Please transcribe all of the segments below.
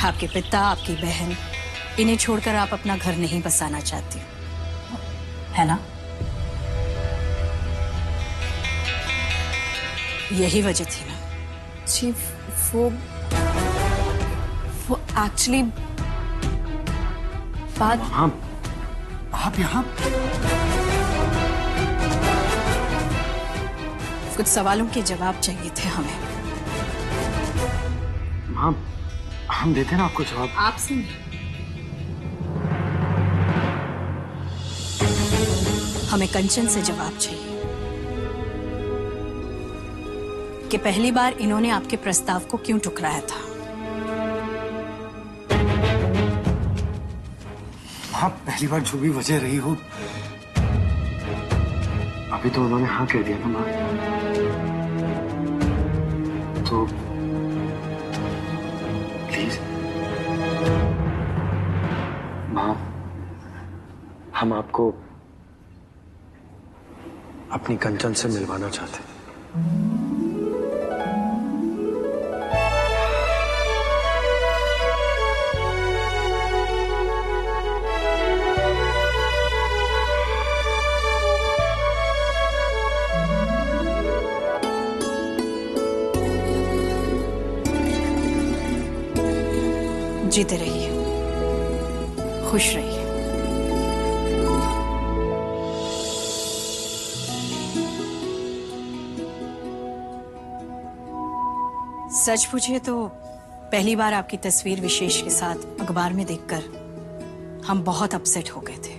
आपके पिता, आपकी बहन, इन्हें छोड़कर आप अपना घर नहीं बसाना चाहती, है ना? यही वजह थी ना? जी, वो एक्चुअली बात। आप यहाँ? कुछ सवालों के जवाब चाहिए थे हमें। माँ, हम देते ना आपको जवाब। आपसे नहीं, हमें कंचन से जवाब चाहिए कि पहली बार इन्होंने आपके प्रस्ताव को क्यों ठुकराया था। माँ, पहली बार जो भी वजह रही हो, अभी तो उन्होंने हाँ कह दिया ना माँ। तो प्लीज माँ, हम आपको अपनी कंचन से मिलवाना चाहते हैं। जीते रहिए, खुश रहिए। सच पूछिए तो पहली बार आपकी तस्वीर विशेष के साथ अखबार में देखकर हम बहुत अपसेट हो गए थे,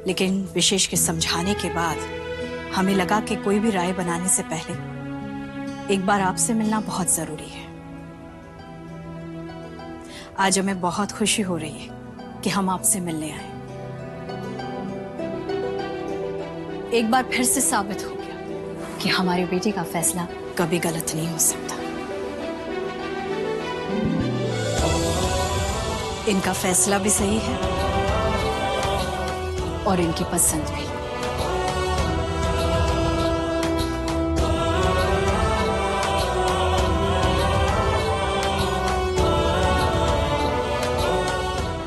लेकिन विशेष के समझाने के बाद हमें लगा कि कोई भी राय बनाने से पहले एक बार आपसे मिलना बहुत जरूरी है। आज हमें बहुत खुशी हो रही है कि हम आपसे मिलने आए। एक बार फिर से साबित हो गया कि हमारी बेटी का फैसला कभी गलत नहीं हो सकता। इनका फैसला भी सही है और इनकी पसंद भी।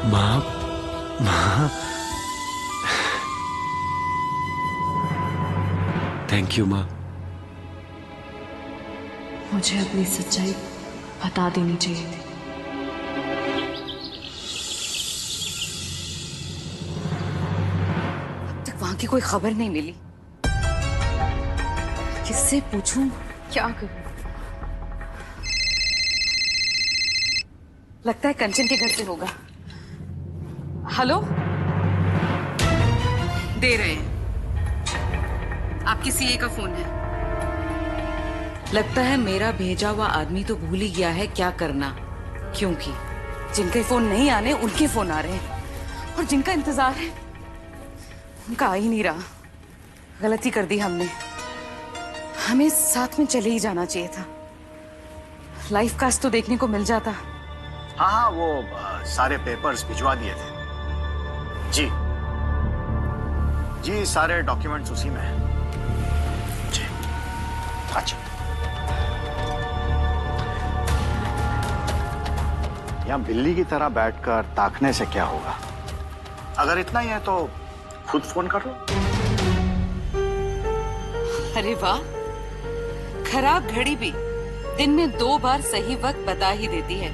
माँ, माँ, थैंक यू माँ। मुझे अपनी सच्चाई बता देनी चाहिए थी। अब तक वहां की कोई खबर नहीं मिली। किससे पूछूं, क्या करूं? लगता है कंचन के घर से होगा। हेलो, दे रहे हैं। आपकी सीए का फोन है। लगता है मेरा भेजा हुआ आदमी तो भूल ही गया है क्या करना, क्योंकि जिनके फोन नहीं आने उनके फोन आ रहे हैं और जिनका इंतजार है उनका आ ही नहीं रहा। गलती कर दी हमने, हमें साथ में चले ही जाना चाहिए था। लाइव कास्ट तो देखने को मिल जाता। हाँ हाँ, वो सारे पेपर्स भिजवा दिए थे। जी जी, सारे डॉक्यूमेंट्स उसी में हैं। जी अच्छा, यहाँ बिल्ली की तरह बैठकर ताकने से क्या होगा? अगर इतना ही है तो खुद फोन कर लो। अरे वाह, खराब घड़ी भी दिन में 2 बार सही वक्त बता ही देती है।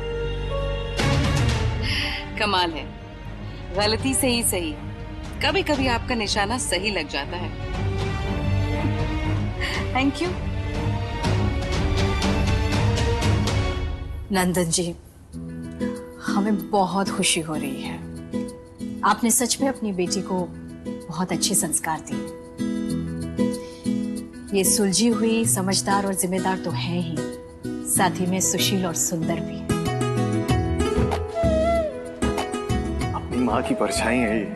कमाल है, गलती से ही सही, कभी कभी आपका निशाना सही लग जाता है। Thank you. नंदन जी, हमें बहुत खुशी हो रही है। आपने सच में अपनी बेटी को बहुत अच्छे संस्कार दिए। ये सुलझी हुई, समझदार और जिम्मेदार तो है ही, साथ ही में सुशील और सुंदर भी। अपनी माँ की परछाई है ये।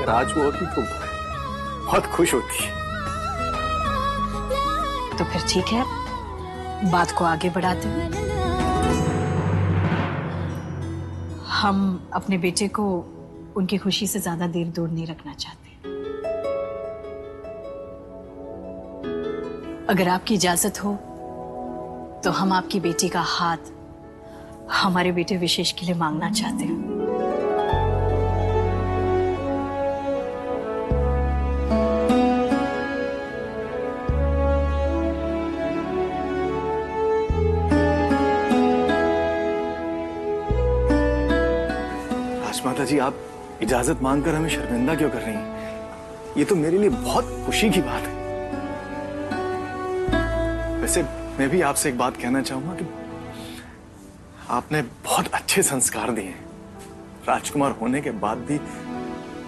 राज वो होती तो बहुत खुश होती। तो फिर ठीक है, बात को आगे बढ़ाते हैं। हम अपने बेटे को उनकी खुशी से ज्यादा देर दूर नहीं रखना चाहते। अगर आपकी इजाजत हो तो हम आपकी बेटी का हाथ हमारे बेटे विशेष के लिए मांगना चाहते हैं। राजमाता जी, आप इजाजत मांगकर हमें शर्मिंदा क्यों कर रही हैं? ये तो मेरे लिए बहुत खुशी की बात है। वैसे मैं भी आपसे एक बात कहना चाहूंगा कि आपने बहुत अच्छे संस्कार दिए हैं। राजकुमार होने के बाद भी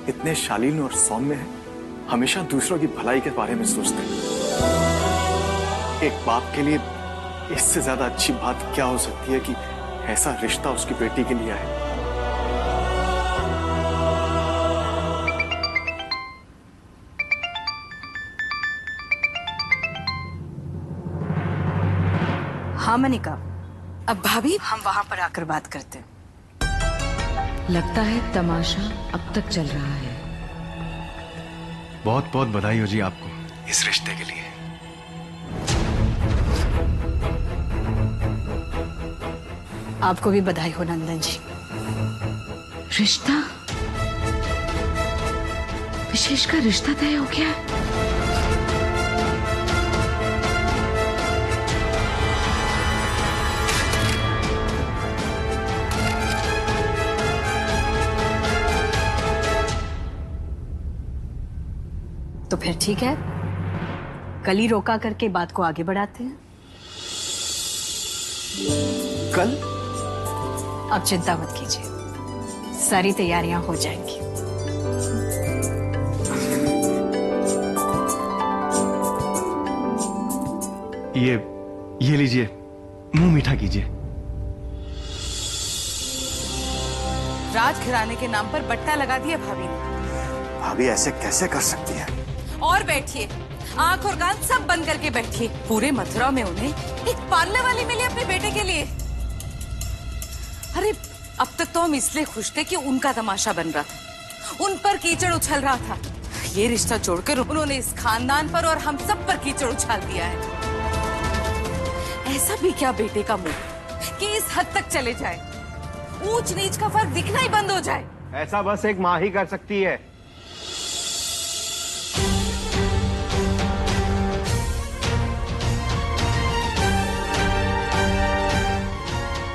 इतने शालीन और सौम्य हैं, हमेशा दूसरों की भलाई के बारे में सोचते हैं। एक बाप के लिए इससे ज्यादा अच्छी बात क्या हो सकती है कि ऐसा रिश्ता उसकी बेटी के लिए आए। हाँ मनिका, अब भाभी, हम वहां पर आकर बात करते हैं। लगता है तमाशा अब तक चल रहा है। बहुत बहुत बधाई हो जी आपको इस रिश्ते के लिए। आपको भी बधाई हो नंदन जी। रिश्ता? विशेष का रिश्ता तय हो गया है? तो फिर ठीक है, कल ही रोका करके बात को आगे बढ़ाते हैं। कल? अब चिंता मत कीजिए, सारी तैयारियां हो जाएंगी। ये लीजिए, मुंह मीठा कीजिए। राज घराने के नाम पर बट्टा लगा दिया भाभी ने। भाभी ऐसे कैसे कर सकती है? और बैठिए, आंख और कान सब बंद करके बैठिए। पूरे मथुरा में उन्हें एक पार्लर वाली मिली अपने बेटे के लिए। अरे अब तक तो हम इसलिए खुश थे कि उनका तमाशा बन रहा था, उन पर कीचड़ उछल रहा था। ये रिश्ता छोड़कर उन्होंने इस खानदान पर और हम सब पर कीचड़ उछाल दिया है। ऐसा भी क्या बेटे का मुंह कि इस हद तक चले जाए, ऊंच नीच का फर्क दिखना ही बंद हो जाए। ऐसा बस एक माँ ही कर सकती है।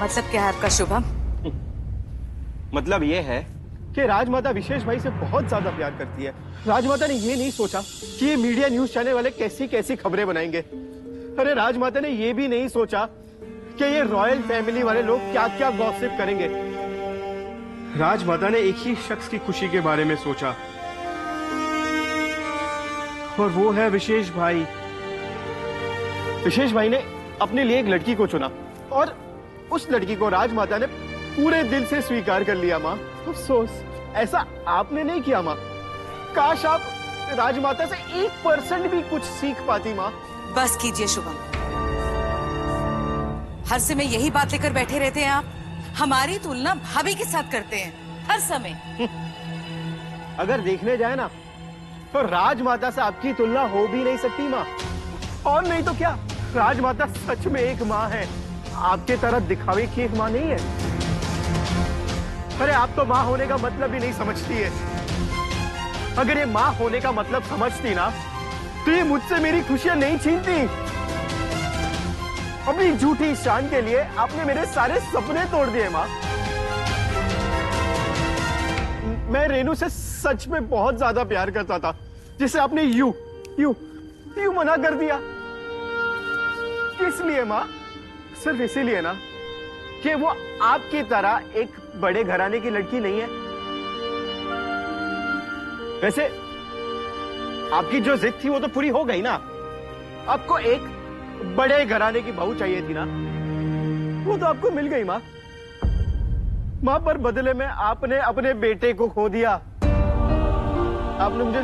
मतलब क्या है आपका शुभम? मतलब ये है कि राजमाता विशेष भाई से बहुत ज्यादा प्यार करती है। राजमाता ने ये नहीं सोचा कि ये मीडिया न्यूज चैनल वाले कैसी कैसी खबरें बनाएंगे। अरे राजमाता ने ये भी नहीं सोचा कि ये रॉयल फैमिली वाले लोग क्या क्या गॉसिप करेंगे। राजमाता ने एक ही शख्स की खुशी के बारे में सोचा, और वो है विशेष भाई। विशेष भाई ने अपने लिए एक लड़की को चुना और उस लड़की को राजमाता ने पूरे दिल से स्वीकार कर लिया। माँ, अफसोस ऐसा आपने नहीं किया माँ। काश आप राजमाता से 1% भी कुछ सीख पाती माँ। बस कीजिए शुभम, हर समय यही बात लेकर बैठे रहते हैं आप। हमारी तुलना भाभी के साथ करते हैं हर समय। अगर देखने जाए ना तो राजमाता से आपकी तुलना हो भी नहीं सकती माँ। और नहीं तो क्या, राजमाता सच में एक माँ है, आपके तरह दिखावे की एक माँ नहीं है। अरे आप तो माँ होने का मतलब ही नहीं समझती है। अगर ये माँ होने का मतलब समझती ना तो ये मुझसे मेरी खुशियां नहीं छीनती। अपनी झूठी शान के लिए आपने मेरे सारे सपने तोड़ दिए माँ। मैं रेनू से सच में बहुत ज्यादा प्यार करता था, जिसे आपने यू मना कर दिया। इसलिए माँ, सिर्फ इसीलिए ना कि वो आपकी तरह एक बड़े घराने की लड़की नहीं है। वैसे आपकी जो जिद थी वो तो पूरी हो गई ना। आपको एक बड़े घराने की बहू चाहिए थी ना, वो तो आपको मिल गई माँ। माँ, पर बदले में आपने अपने बेटे को खो दिया। आपने मुझे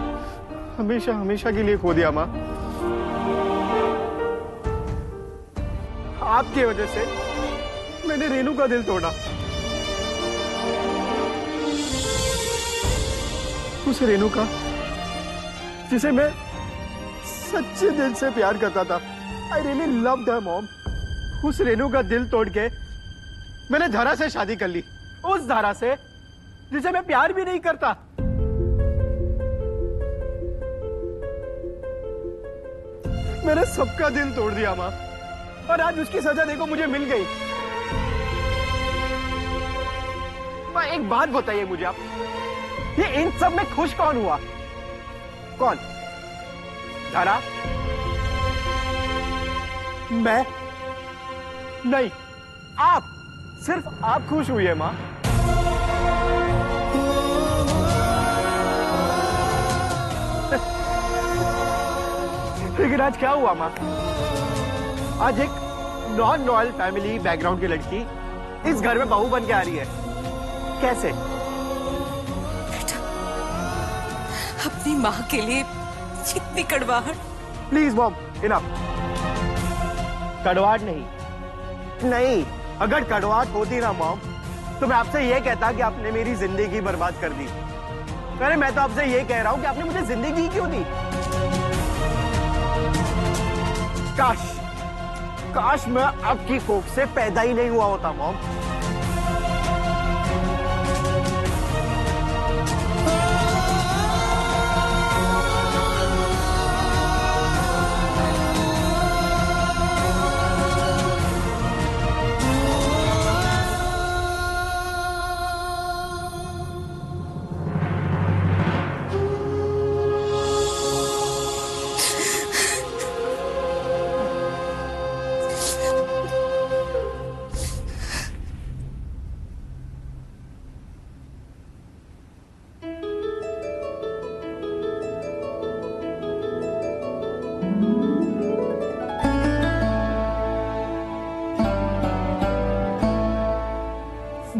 हमेशा हमेशा के लिए खो दिया माँ। आपकी वजह से मैंने रेनू का दिल तोड़ा। उस रेनू का जिसे मैं सच्चे दिल से प्यार करता था। I really loved her mom। उस रेनू का दिल तोड़ के मैंने धरा से शादी कर ली, उस धारा से जिसे मैं प्यार भी नहीं करता। मैंने सबका दिल तोड़ दिया माँ, और आज उसकी सजा देखो मुझे मिल गई। माँ एक बात बताइए मुझे आप, ये इन सब में खुश कौन हुआ? कौन? धरा? मैं? नहीं, आप, सिर्फ आप खुश हुई है माँ। लेकिन आज क्या हुआ माँ? आज एक नॉन रॉयल फैमिली बैकग्राउंड की लड़की इस घर में बहू बन के आ रही है, कैसे? बेटा, अपनी माँ के लिए इतनी कड़वाहट। Please mom, enough. कड़वाहट नहीं, नहीं, अगर कड़वाहट होती ना मॉम, तो मैं आपसे ये कहता कि आपने मेरी जिंदगी बर्बाद कर दी। अरे मैं तो आपसे ये कह रहा हूं कि आपने मुझे जिंदगी क्यों दी? काश, काश मैं आपकी कोख से पैदा ही नहीं हुआ होता मॉम।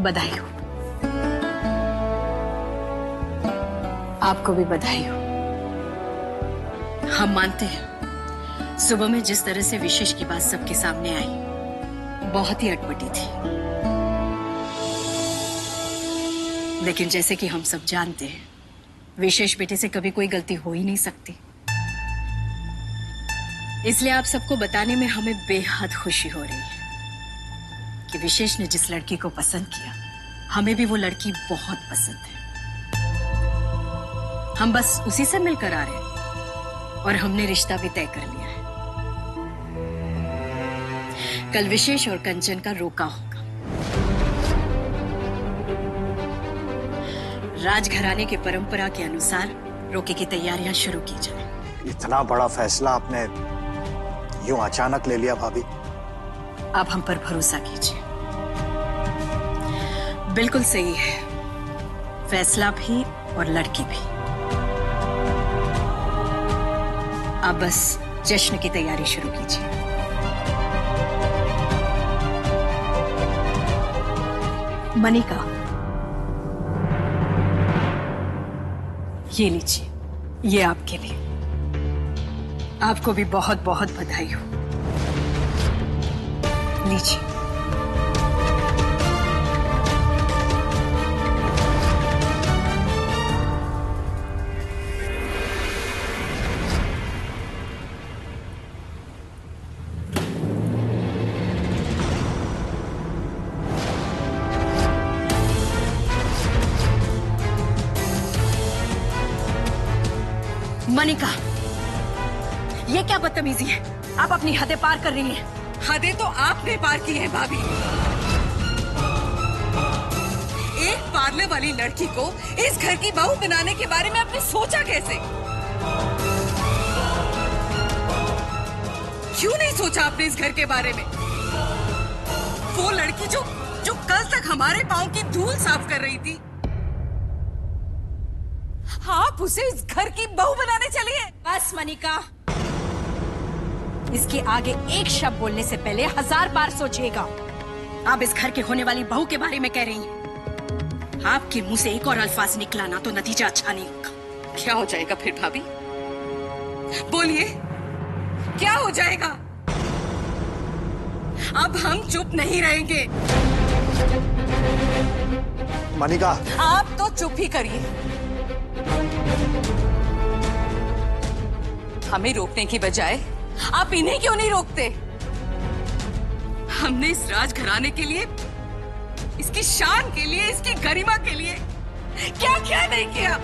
बधाई हो। आपको भी बधाई हो। हम मानते हैं सुबह में जिस तरह से विशेष की बात सबके सामने आई, बहुत ही अटपटी थी। लेकिन जैसे कि हम सब जानते हैं, विशेष बेटे से कभी कोई गलती हो ही नहीं सकती। इसलिए आप सबको बताने में हमें बेहद खुशी हो रही है कि विशेष ने जिस लड़की को पसंद किया, हमें भी वो लड़की बहुत पसंद है। हम बस उसी से मिलकर आ रहे हैं और हमने रिश्ता भी तय कर लिया है। कल विशेष और कंचन का रोका होगा। राजघराने की परंपरा के अनुसार रोके की तैयारियां शुरू की जाए। इतना बड़ा फैसला आपने यूं अचानक ले लिया भाभी? आप हम पर भरोसा कीजिए, बिल्कुल सही है, फैसला भी और लड़की भी। आप बस जश्न की तैयारी शुरू कीजिए। मनिका, ये लीजिए, ये आपके लिए। आपको भी बहुत बहुत बधाई हो। लीजिए। मनिका, ये क्या बदतमीजी है? आप अपनी हदें पार कर रही हैं। हदें तो आपने पार की है भाभी। एक पार्लर वाली लड़की को इस घर की बहू बनाने के बारे में आपने सोचा कैसे? क्यों नहीं सोचा आपने इस घर के बारे में? वो लड़की जो कल तक हमारे पांव की धूल साफ कर रही थी, आप उसे इस घर की बहू बनाने चली है। बस मनिका, इसके आगे एक शब्द बोलने से पहले 1000 बार सोचिएगा। आप इस घर के होने वाली बहू के बारे में कह रही हैं। आपके मुंह से एक और अल्फाज निकला ना तो नतीजा अच्छा नहीं होगा। क्या हो जाएगा फिर भाभी? बोलिए, क्या हो जाएगा? अब हम चुप नहीं रहेंगे। मनिका, आप तो चुप ही करिए। हमें रोकने की बजाय आप इन्हें क्यों नहीं रोकते? हमने इस राजघराने के लिए इसकी शान के लिए, इसकी गरिमा के लिए क्या क्या नहीं किया।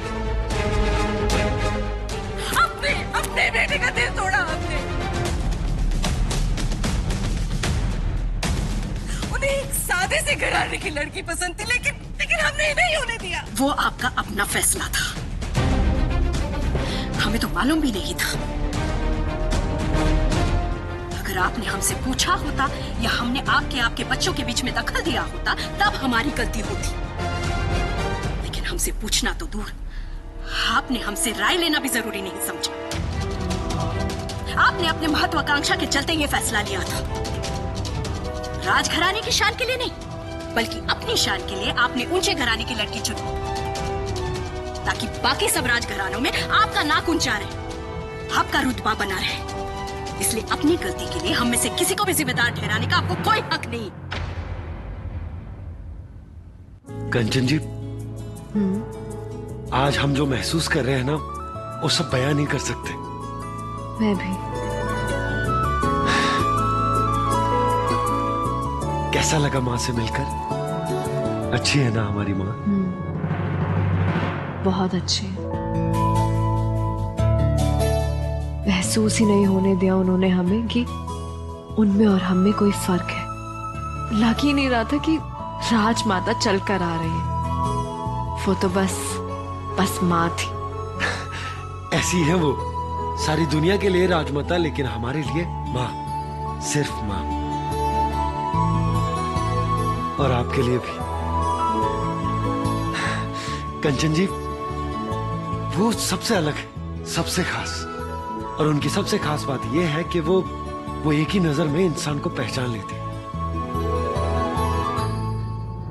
अपने बेटे का दिल तोड़ा आपने, उन्हें एक सादे से घराने की लड़की पसंद थी, लेकिन हमने नहीं होने दिया। वो आपका अपना फैसला था, हमें तो मालूम भी नहीं था। अगर आपने हमसे पूछा होता या हमने आपके बच्चों के बीच में दखल दिया होता तब हमारी गलती होती, लेकिन हमसे पूछना तो दूर, आपने हमसे राय लेना भी जरूरी नहीं समझा। आपने अपने महत्वाकांक्षा के चलते ये फैसला लिया था। राजघराने की शान के लिए नहीं, बल्कि अपनी शान के लिए आपने ऊंचे घराने की लड़की चुनी, ताकि बाकी सब राजघरानों में आपका नाक ऊंचा रहे, आपका रुतबा बना रहे। इसलिए अपनी गलती के लिए हम में से किसी को भी जिम्मेदार ठहराने का आपको कोई हक नहीं। कंचन जी, आज हम जो महसूस कर रहे हैं ना, वो सब बयान नहीं कर सकते। मैं भी। कैसा लगा माँ से मिलकर? अच्छी है ना हमारी माँ? बहुत अच्छी है। महसूस ही नहीं होने दिया उन्होंने हमें कि उनमें और हम में कोई फर्क है। लग ही नहीं रहा था कि राजमाता चलकर आ रही है। वो तो बस माँ थी। ऐसी है वो, सारी दुनिया के लिए राजमाता, लेकिन हमारे लिए माँ, सिर्फ माँ। और आपके लिए भी। कंचन जी, वो सबसे अलग है, सबसे खास। और उनकी सबसे खास बात यह है कि वो एक ही नजर में इंसान को पहचान लेते हैं।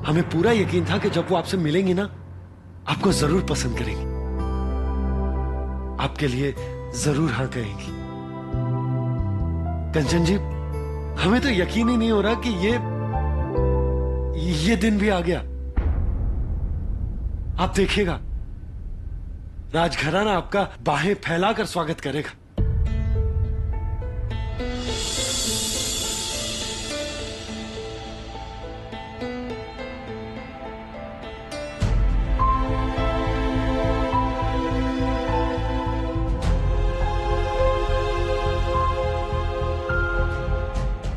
हमें पूरा यकीन था कि जब वो आपसे मिलेंगी ना, आपको जरूर पसंद करेंगी, आपके लिए जरूर हाँ कहेंगी। कंचन जी, हमें तो यकीन ही नहीं हो रहा कि ये दिन भी आ गया। आप देखिएगा, राजघराना आपका बाहें फैलाकर स्वागत करेगा।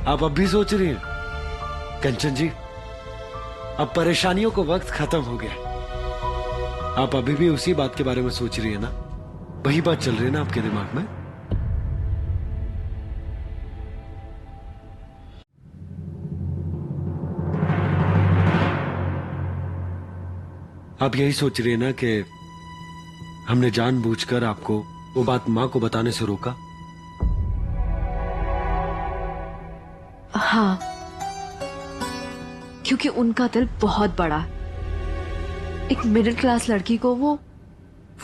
आप अब भी सोच रही हैं कंचन जी? अब परेशानियों का वक्त खत्म हो गया। आप अभी भी उसी बात के बारे में सोच रही है ना? वही बात चल रही है ना आपके दिमाग में? आप यही सोच रही है ना कि हमने जानबूझकर आपको वो बात मां को बताने से रोका? हाँ, क्योंकि उनका दिल बहुत बड़ा है। एक मिडिल क्लास लड़की को वो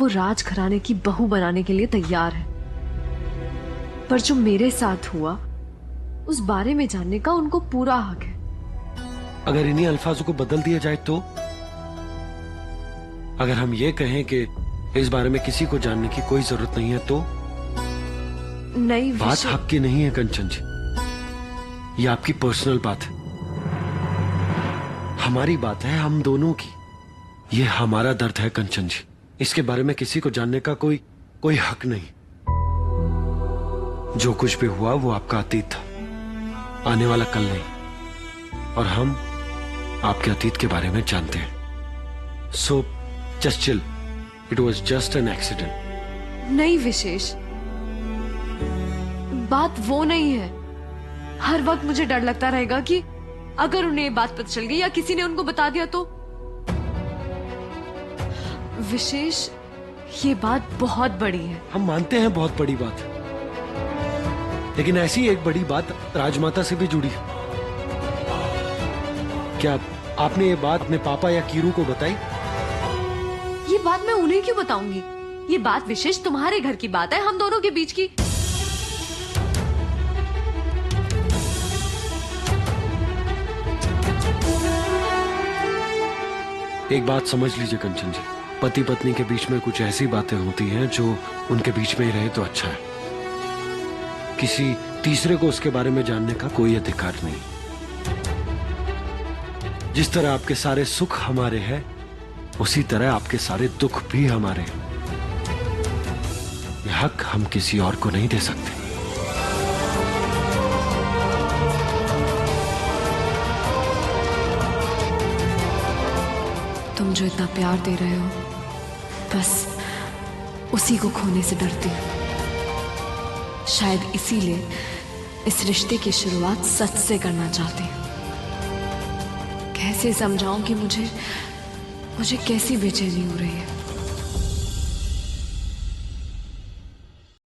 राजघराने की बहू बनाने के लिए तैयार है। पर जो मेरे साथ हुआ, उस बारे में जानने का उनको पूरा हक है। अगर इन्हीं अल्फाजों को बदल दिया जाए तो? अगर हम ये कहें कि इस बारे में किसी को जानने की कोई जरूरत नहीं है तो? नहीं, बात हक की नहीं है कंचन जी, ये आपकी पर्सनल बात है, हमारी बात है, हम दोनों की। ये हमारा दर्द है कंचन जी, इसके बारे में किसी को जानने का कोई हक नहीं। जो कुछ भी हुआ वो आपका अतीत था, आने वाला कल नहीं। और हम आपके अतीत के बारे में जानते हैं। So just chill, it was just an accident. नहीं विशेष, बात वो नहीं है। हर वक्त मुझे डर लगता रहेगा कि अगर उन्हें ये बात पता चल गई या किसी ने उनको बता दिया तो। विशेष, ये बात बहुत बड़ी है। हम मानते हैं बहुत बड़ी बात है, लेकिन ऐसी एक बड़ी बात राजमाता से भी जुड़ी है। क्या आपने ये बात अपने पापा या कीरू को बताई? ये बात मैं उन्हें क्यों बताऊंगी? ये बात विशेष तुम्हारे घर की बात है, हम दोनों के बीच की। एक बात समझ लीजिए कंचन जी, पति पत्नी के बीच में कुछ ऐसी बातें होती हैं जो उनके बीच में ही रहे तो अच्छा है। किसी तीसरे को उसके बारे में जानने का कोई अधिकार नहीं। जिस तरह आपके सारे सुख हमारे हैं, उसी तरह आपके सारे दुख भी हमारे हैं। यह हक हम किसी और को नहीं दे सकते। तुम जो इतना प्यार दे रहे हो, बस उसी को खोने से डरती हूँ। शायद इसीलिए इस रिश्ते की शुरुआत सच से करना चाहती हूँ। कैसे समझाऊं कि मुझे कैसी बेचैनी हो रही है।